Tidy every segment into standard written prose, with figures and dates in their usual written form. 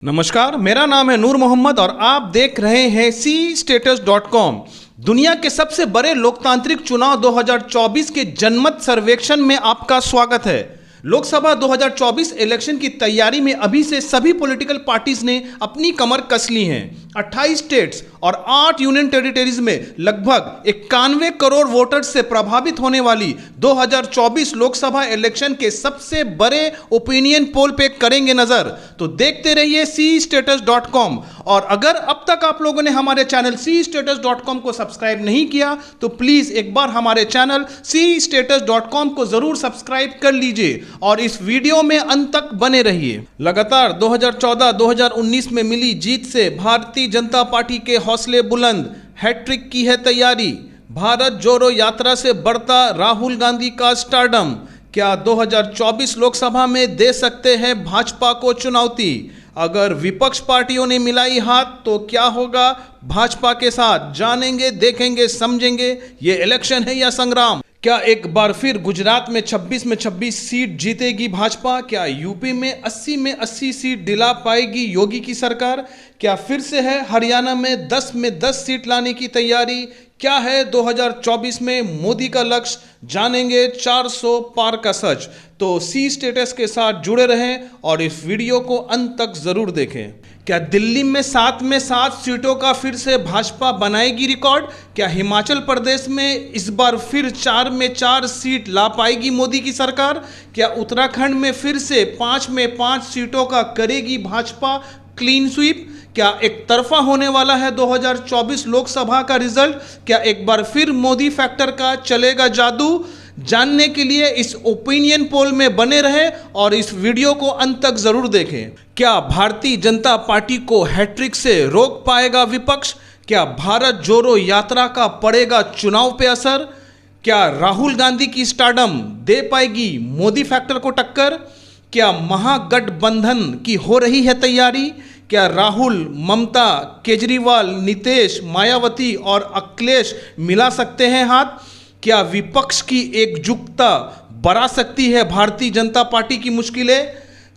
नमस्कार, मेरा नाम है नूर मोहम्मद और आप देख रहे हैं cstatus.com। दुनिया के सबसे बड़े लोकतांत्रिक चुनाव 2024 के जनमत सर्वेक्षण में आपका स्वागत है। लोकसभा 2024 इलेक्शन की तैयारी में अभी से सभी पॉलिटिकल पार्टीज ने अपनी कमर कस ली हैं। 28 स्टेट्स और 8 यूनियन टेरिटरीज में लगभग 91 करोड़ वोटर्स से प्रभावित होने वाली 2024 लोकसभा इलेक्शन के सबसे बड़े ओपिनियन पोल पे करेंगे नजर। तो देखते रहिए cstatus.com। और अगर अब तक आप लोगों ने हमारे चैनल cstatus.com को सब्सक्राइब नहीं किया तो प्लीज एक बार हमारे चैनल cstatus.com को जरूर सब्सक्राइब कर लीजिए और इस वीडियो में अंत तक बने रहिए। लगातार 2014-2019 में मिली जीत से भारतीय जनता पार्टी के हौसले बुलंद। हैट्रिक की है तैयारी। भारत जोड़ो यात्रा से बढ़ता राहुल गांधी का स्टारडम। क्या 2024 लोकसभा में दे सकते हैं भाजपा को चुनौती? अगर विपक्ष पार्टियों ने मिलाई हाथ तो क्या होगा भाजपा के साथ? जानेंगे, देखेंगे, समझेंगे। ये इलेक्शन है या संग्राम? क्या एक बार फिर गुजरात में 26 में 26 सीट जीतेगी भाजपा? क्या यूपी में 80 में 80 सीट दिला पाएगी योगी की सरकार? क्या फिर से है हरियाणा में 10 में 10 सीट लाने की तैयारी? क्या है 2024 में मोदी का लक्ष्य? जानेंगे 400 पार का सच। तो सी स्टेटस के साथ जुड़े रहें और इस वीडियो को अंत तक जरूर देखें। क्या दिल्ली में 7 सीटों का फिर से भाजपा बनाएगी रिकॉर्ड? क्या हिमाचल प्रदेश में इस बार फिर 4 में 4 सीट ला पाएगी मोदी की सरकार? क्या उत्तराखंड में फिर से 5 में 5 सीटों का करेगी भाजपा क्लीन स्वीप? क्या एक तरफा होने वाला है 2024 लोकसभा का रिजल्ट? क्या एक बार फिर मोदी फैक्टर का चलेगा जादू? जानने के लिए इस ओपिनियन पोल में बने रहें और इस वीडियो को अंत तक जरूर देखें। क्या भारतीय जनता पार्टी को हैट्रिक से रोक पाएगा विपक्ष? क्या भारत जोड़ो यात्रा का पड़ेगा चुनाव पे असर? क्या राहुल गांधी की स्टारडम दे पाएगी मोदी फैक्टर को टक्कर? क्या महागठबंधन की हो रही है तैयारी? क्या राहुल, ममता, केजरीवाल, नीतीश, मायावती और अखिलेश मिला सकते हैं हाथ? क्या विपक्ष की एकजुटता बढ़ा सकती है भारतीय जनता पार्टी की मुश्किलें?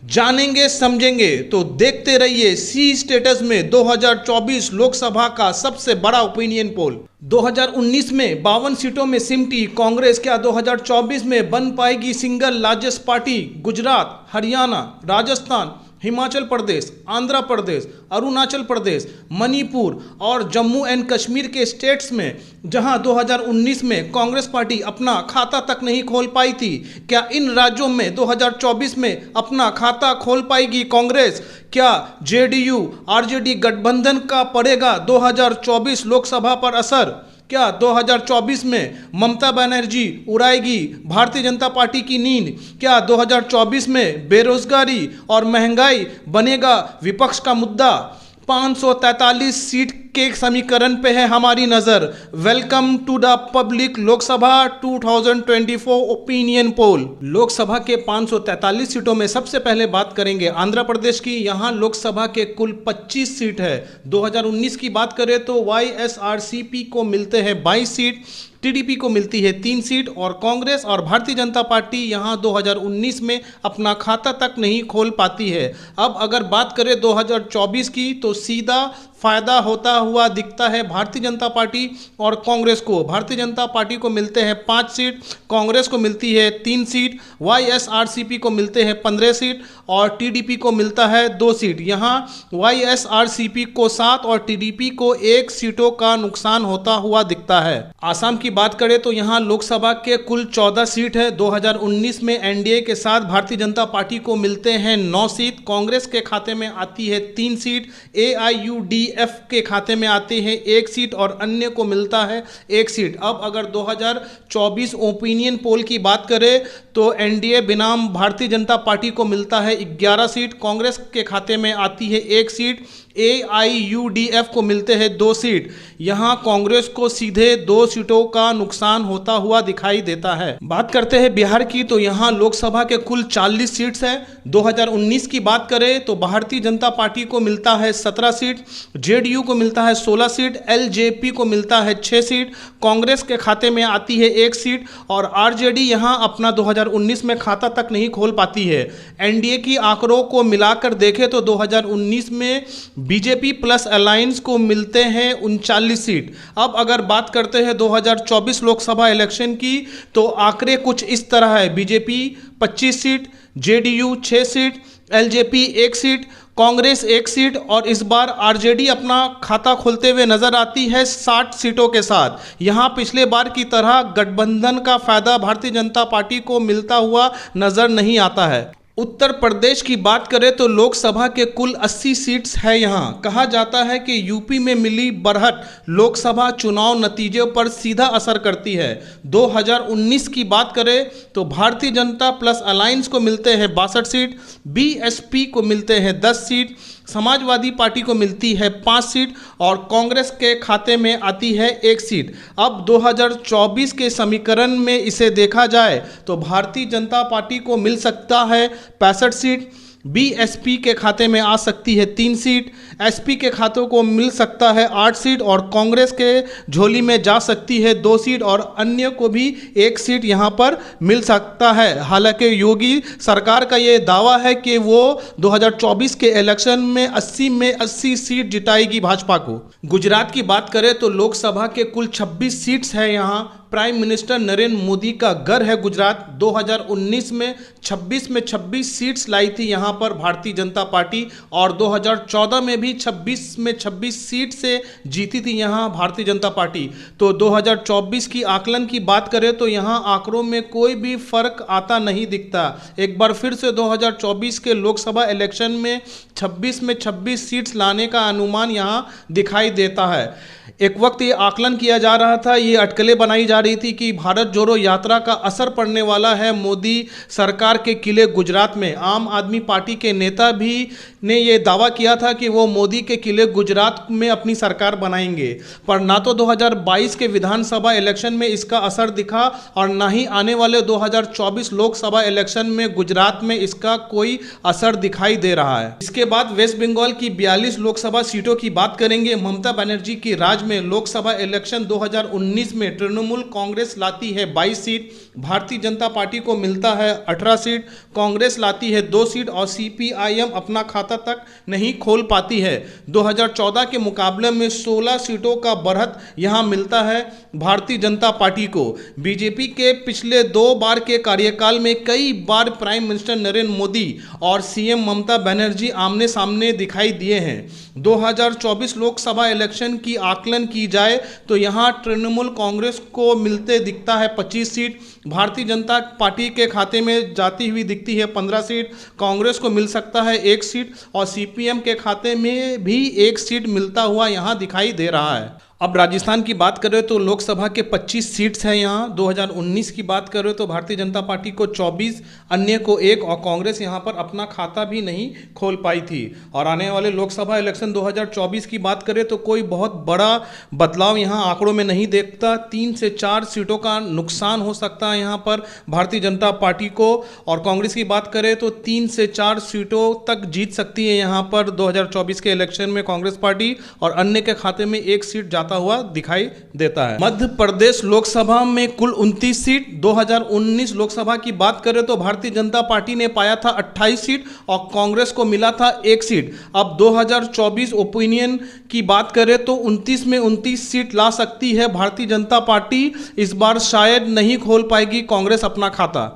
जानेंगे, समझेंगे। तो देखते रहिए सी स्टेटस में 2024 लोकसभा का सबसे बड़ा ओपिनियन पोल। 2019 में 52 सीटों में सिमटी कांग्रेस। क्या 2024 में बन पाएगी single largest party? Gujarat, Haryana, Rajasthan, Himachal Pradesh, Andhra Pradesh, Arunachal Pradesh, Manipur और जम्मू एंड कश्मीर के स्टेट्स में जहां 2019 में कांग्रेस पार्टी अपना खाता तक नहीं खोल पाई थी, क्या इन राज्यों में 2024 में अपना खाता खोल पाएगी कांग्रेस? क्या जेडीयू आरजेडी गठबंधन का पड़ेगा 2024 लोकसभा पर असर? क्या 2024 में ममता बनर्जी उड़ाएगी भारतीय जनता पार्टी की नींद? क्या 2024 में बेरोजगारी और महंगाई बनेगा विपक्ष का मुद्दा? 543 सीट के समीकरण पे है हमारी नजर। Welcome to the public Lok Sabha 2024 opinion poll. Lok Sabha के 543 सीटों में सबसे पहले बात करेंगे आंध्र प्रदेश की। यहां लोकसभा के कुल 25 सीट है। 2019 की बात करें तो वाईएसआरसीपी को मिलते हैं 22 सीट, टीडीपी को मिलती है 3 सीट और कांग्रेस और भारतीय जनता पार्टी यहां 2019 में अपना खाता तक नहीं खोल पाती है। अब अगर बात करें 2024 की तो सीधा फायदा होता हुआ दिखता है भारतीय जनता पार्टी और कांग्रेस को। भारतीय जनता पार्टी को मिलते हैं 5 सीट, कांग्रेस को मिलती है 3 सीट, वाईएसआरसीपी को मिलते हैं 15 सीट और टीडीपी को मिलता है 2 सीट। यहां वाईएसआरसीपी को 7 और टीडीपी को 1 सीटों का नुकसान होता हुआ दिखता है। आसाम की बात करें तो यहां लोकसभा के कुल 14 सीट है। 2019 में एनडीए के साथ भारतीय जनता पार्टी को मिलते हैं 9 सीट, कांग्रेस के खाते में आती है 3 सीट, एआईयूडीएफ के खाते में आते हैं 1 सीट और अन्य को मिलता है 1 सीट। अब अगर 2024 ओपिनियन पोल की बात करें तो एनडीए बनाम भारतीय जनता पार्टी को मिलता है 11 सीट, कांग्रेस के खाते में आती है 1 सीट, AIUDF को मिलते हैं 2 सीट। यहां कांग्रेस को सीधे 2 सीटों का नुकसान होता हुआ दिखाई देता है। बात करते हैं बिहार की, तो यहां लोकसभा के कुल 40 सीट्स है। 2019 की बात करें तो भारतीय जनता पार्टी को मिलता है 17 सीट, JDU को मिलता है 16 सीट, LJP को मिलता है 6 सीट, कांग्रेस के खाते में आती है 1 सीट और RJD यहां अपना 2019 में खाता तक नहीं खोल पाती है। NDA की आंकड़ों को मिलाकर देखें तो 2019 में बीजेपी प्लस अलायंस को मिलते हैं 39 सीट। अब अगर बात करते हैं 2024 लोकसभा इलेक्शन की, तो आंकड़े कुछ इस तरह है। BJP 25 seat, JDU 6 seat, LJP 1 seat, Congress 1 seat और इस बार RJD अपना खाता खोलते हुए नजर आती है 60 सीटों के साथ। यहां पिछले बार की तरह गठबंधन का फायदा भारतीय जनता पार्टी को मिलता हुआ नजर नहीं आता है। उत्तर प्रदेश की बात करें तो लोकसभा के कुल 80 सीट्स है। यहां कहा जाता है कि यूपी में मिली बढ़त लोकसभा चुनाव नतीजों पर सीधा असर करती है। 2019 की बात करें तो भारतीय जनता प्लस अलायंस को मिलते हैं 62 सीट, BSP को मिलते हैं 10 सीट, समाजवादी पार्टी को मिलती है 5 सीट और कांग्रेस के खाते में आती है 1 सीट। अब 2024 के समीकरण में इसे देखा जाए तो भारतीय जनता पार्टी को मिल सकता है 65 सीट, BSP के खाते में आ सकती है 3 सीट, SP के खातों को मिल सकता है 8 सीट और कांग्रेस के झोली में जा सकती है 2 सीट और अन्य को भी 1 सीट यहां पर मिल सकता है। हालांकि योगी सरकार का ये दावा है कि वो 2024 के इलेक्शन में 80 में 80 सीट जिताएगी भाजपा को। गुजरात की बात करें तो लोकसभा के कुल 26 सीट्स है। यहां प्राइम मिनिस्टर नरेंद्र मोदी का घर है गुजरात। 2019 में 26 सीट्स लाई थी यहां पर भारतीय जनता पार्टी और 2014 में भी 26 सीट से जीती थी यहां भारतीय जनता पार्टी। तो 2024 की आकलन की बात करें तो यहां आंकड़ों में कोई भी फर्क आता नहीं दिखता। एक बार फिर से 2024 के लोकसभा इलेक्शन में 26 सीट्स लाने का अनुमान यहां दिखाई देता है। एक वक्त ये आकलन किया जा रहा था, ये अटकलें बनाई जा रही थी कि भारत जोड़ो यात्रा का असर पड़ने वाला है मोदी सरकार के किले गुजरात में। आम आदमी पार्टी के नेता भी ने ये दावा किया था कि वो मोदी के किले गुजरात में अपनी सरकार बनाएंगे, पर ना तो 2022 के विधानसभा इलेक्शन में इसका असर दिखा और ना ही आने वाले 2024 लोकसभा इलेक्शन में गुजरात में इसका कोई असर दिखाई दे रहा है। इसके बाद वेस्ट बंगाल की 42 लोकसभा सीटों की बात करेंगे। ममता बनर्जी की राज में लोकसभा इलेक्शन 2019 में तृणमूल कांग्रेस लाती है 22 सीट, भारतीय जनता पार्टी को मिलता है 18 सीट, कांग्रेस लाती है 2 सीट और CPIM अपना खाता तक नहीं खोल पाती है। 2014 के मुकाबले में 16 सीटों का बढ़त यहां मिलता है भारतीय जनता पार्टी को। बीजेपी के पिछले 2 बार के कार्यकाल में कई बार प्राइम मिनिस्टर नरेंद्र मोदी और CM ममता बनर्जी आमने सामने दिखाई दिए हैं। 2024 लोकसभा इलेक्शन की आकलन की जाए तो यहां तृणमूल कांग्रेस को मिलते दिखता है 25 सीट, भारतीय जनता पार्टी के खाते में जाती हुई दिखती है 15 सीट, कांग्रेस को मिल सकता है 1 सीट और CPM के खाते में भी 1 सीट मिलता हुआ यहां दिखाई दे रहा है। अब राजस्थान की बात करें तो लोकसभा के 25 सीट्स हैं यहाँ। 2019 की बात करें तो भारतीय जनता पार्टी को 24, अन्य को 1 और कांग्रेस यहाँ पर अपना खाता भी नहीं खोल पाई थी। और आने वाले लोकसभा इलेक्शन 2024 की बात करें तो कोई बहुत बड़ा बदलाव यहाँ आंकड़ों में नहीं देखता। 3 से 4 सीटों का नुकसान हो सकता है यहाँ पर भारतीय जनता पार्टी को और कांग्रेस की बात करें तो 3 से 4 सीटों तक जीत सकती है यहाँ पर 2024 के इलेक्शन में कांग्रेस पार्टी और अन्य के खाते में 1 सीट जाता हुआ दिखाई देता है। मध्य प्रदेश लोकसभा में कुल 29 सीट। 2019 लोकसभा की बात करें तो भारतीय जनता पार्टी ने पाया था 28 सीट और कांग्रेस को मिला था 1 सीट। अब 2024 ओपिनियन की बात करें तो 29 में 29 सीट ला सकती है भारतीय जनता पार्टी। इस बार शायद नहीं खोल पाएगी कांग्रेस अपना खाता।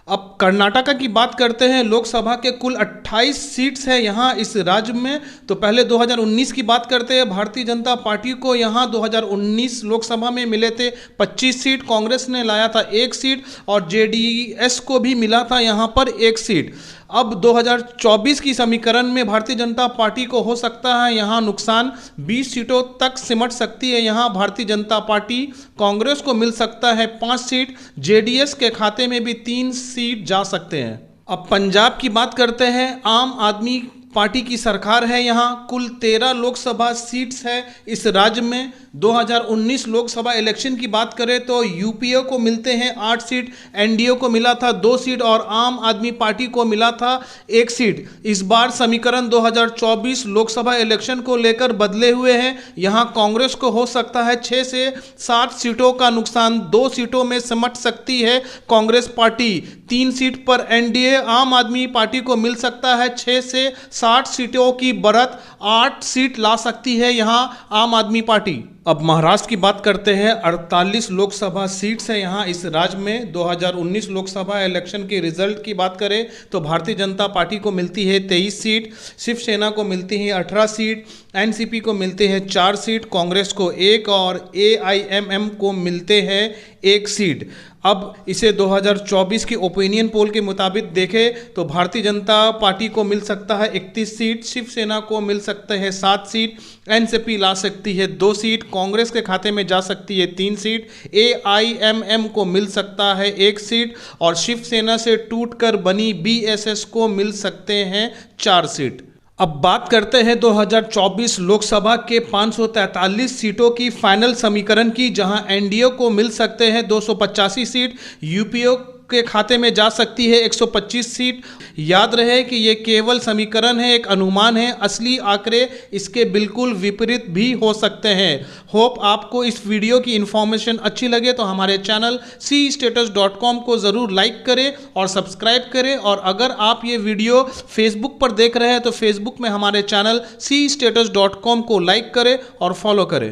अब कर्नाटका की बात करते हैं। लोकसभा के कुल 28 सीट्स है यहाँ इस राज्य में। तो पहले 2019 की बात करते हैं। भारतीय जनता पार्टी को यहाँ 2019 लोकसभा में मिले थे 25 सीट, कांग्रेस ने लाया था 1 सीट और JDS को भी मिला था यहाँ पर 1 सीट। अब 2024 की समीकरण में भारतीय जनता पार्टी को हो सकता है यहाँ नुकसान, 20 सीटों तक सिमट सकती है यहाँ भारतीय जनता पार्टी। कांग्रेस को मिल सकता है 5 सीट, JDS के खाते में भी 3 सीट जा सकते हैं। अब पंजाब की बात करते हैं। आम आदमी पार्टी की सरकार है। यहाँ कुल 13 लोकसभा सीट्स है इस राज्य में। 2019 लोकसभा इलेक्शन की बात करें तो यूपीए को मिलते हैं 8 सीट, एनडीए को मिला था 2 सीट और आम आदमी पार्टी को मिला था 1 सीट। इस बार समीकरण 2024 लोकसभा इलेक्शन को लेकर बदले हुए हैं। यहाँ कांग्रेस को हो सकता है 6 से 7 सीटों का नुकसान, 2 सीटों में सिमट सकती है कांग्रेस पार्टी। 3 सीट पर एनडीए आम आदमी पार्टी को मिल सकता है 6 से 60 सीटों की बढ़त, 8 सीट ला सकती है यहां आम आदमी पार्टी। अब महाराष्ट्र की बात करते हैं। 48 लोकसभा सीट्स हैं यहाँ इस राज्य में। 2019 लोकसभा इलेक्शन के रिजल्ट की बात करें तो भारतीय जनता पार्टी को मिलती है 23 सीट, शिवसेना को मिलती है 18 सीट, एनसीपी को मिलते हैं 4 सीट, कांग्रेस को 1 और एआईएमएम को मिलते हैं 1 सीट। अब इसे 2024 की ओपिनियन पोल के मुताबिक देखें तो भारतीय जनता पार्टी को मिल सकता है 31 सीट, शिवसेना को मिल सकते हैं 7 सीट, एनसीपी ला सकती है 2 सीट, कांग्रेस के खाते में जा सकती है 3 सीट, एआईएमएम को मिल सकता है 1 सीट और शिवसेना से टूटकर बनी बीएसएस को मिल सकते हैं 4 सीट। अब बात करते हैं 2024 लोकसभा के 543 सीटों की फाइनल समीकरण की, जहां एनडीए को मिल सकते हैं 285 सीट, यूपीए के खाते में जा सकती है 125 सीट। याद रहे कि ये केवल समीकरण है, एक अनुमान है, असली आंकड़े इसके बिल्कुल विपरीत भी हो सकते हैं। होप आपको इस वीडियो की इंफॉर्मेशन अच्छी लगे तो हमारे चैनल cstatus.com को ज़रूर लाइक करें और सब्सक्राइब करें। और अगर आप ये वीडियो फेसबुक पर देख रहे हैं तो फेसबुक में हमारे चैनल cstatus.com को लाइक करें और फॉलो करें।